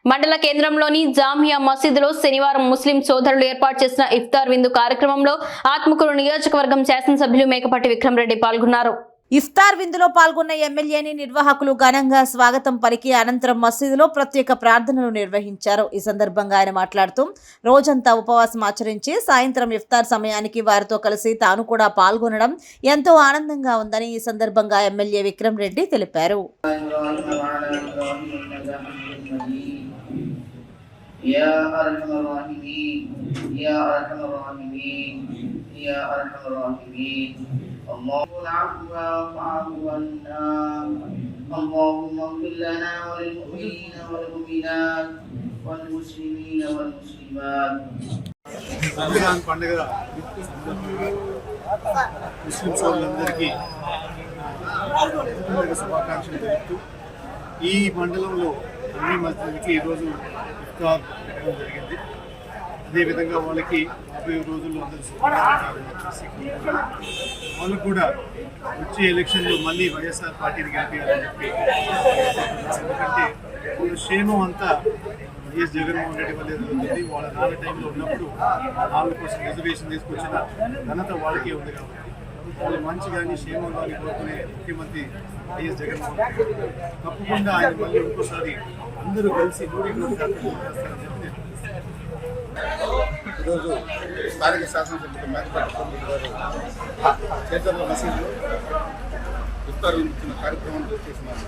మండల కేంద్రంలోని జామియా మసీదులో శనివారం ముస్లిం సోదరులు ఏర్పాటు చేసిన ఇఫ్తార్ విందు కార్యక్రమంలో ఆత్మకూరు నియోజకవర్గం శాసనసభ్యులు మేకపాటి విక్రమ్ రెడ్డి పాల్గొన్నారు. ఇఫ్తార్ విందులో పాల్గొన్న ఎమ్మెల్యేని నిర్వాహకులు ఘనంగా స్వాగతం పలికి అనంతరం మసీదులో ప్రత్యేక ప్రార్థనలు నిర్వహించారు. ఈ సందర్భంగా ఆయన మాట్లాడుతూ రోజంతా ఉపవాసం ఆచరించి సాయంత్రం ఇఫ్తార్ సమయానికి వారితో కలిసి తాను కూడా పాల్గొనడం ఎంతో ఆనందంగా ఉందని ఈ సందర్భంగా ఎమ్మెల్యే విక్రమ్ రెడ్డి తెలిపారు. يا أرحم الراحمين يا أرحم الراحمين يا أرحم الراحمين اللهم العفو واعف عنا اللهم اغفر لنا وللمؤمنين والمؤمنات والمسلمين والمسلمات. రంజాన్ పండుగ ముస్లిం సోదరులందరికీ శుభాకాంక్షలు తెలుపుతూ ఈ మండలంలో అన్ని మస్జిద్లకి ఈరోజు ఇఫ్తార్ పెట్టడం జరిగింది. అదేవిధంగా వాళ్ళకి 50 రోజుల్లో అందరూ వాళ్ళు కూడా వచ్చే ఎలక్షన్లో మళ్ళీ వైఎస్ఆర్ పార్టీని గెలిపించాలని చెప్పి, ఎందుకంటే వాళ్ళ క్షేమం అంతా వైఎస్ జగన్మోహన్ రెడ్డి వల్లే జరుగుతుంది. వాళ్ళ నాన్న టైంలో ఉన్నప్పుడు వాళ్ళ కోసం రిజర్వేషన్ తీసుకొచ్చిన ఘనత వాళ్ళకే ఉంది. కాబట్టి వాళ్ళు మంచి కానీ క్షేమం కానీ కోరుకునే ముఖ్యమంత్రి వైఎస్ జగన్మోహన్ రెడ్డి. తప్పకుండా ఆయన మళ్ళీ ఇంకోసారి అందరూ కలిసి చేస్తారని చెప్పి ఈరోజు స్థానిక శాసనసభ్యులు మేకపాటి గారు చేతర్ల మసీదులో ఇఫ్తార్ ఇచ్చిన కార్యక్రమాన్ని చేస్తున్నారు.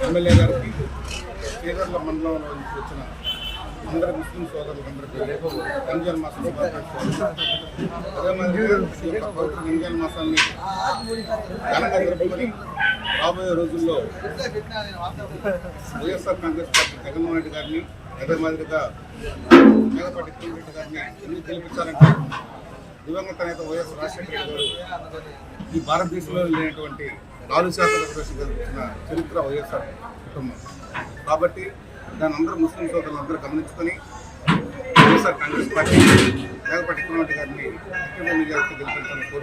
ఎమ్మెల్యే గారికి చేతర్ల మండలంలో నుంచి వచ్చిన అందరి ముస్లిం సోదరులందరికీ రంజాన్ మాసం అదే మాదిరిగా పవిత్ర రంజాన్ మాసాన్ని ఘనంగా జరుపుకొని రాబోయే రోజుల్లో వైఎస్ఆర్ కాంగ్రెస్ పార్టీ జగన్మోహన్ రెడ్డి గారిని అదే మాదిరిగా మేకపాటి విక్రమ్ రెడ్డి గారిని ఎందుకు గెలిపించాలంటే దివంగత నేత వైఎస్ రాజశేఖర రెడ్డి గారు ఈ భారతదేశంలో లేనటువంటి 4% రిజర్వేషన్ కల్పించిన చరిత్ర వైఎస్ఆర్ కుటుంబం. కాబట్టి దాని అందరూ ముస్లిం సోదరులందరూ గమనించుకొని వైఎస్ఆర్ కాంగ్రెస్ పార్టీ మేకపాటి విక్రమ్ రెడ్డి గారిని గెలిపించాలని కోరుకుంటున్నారు.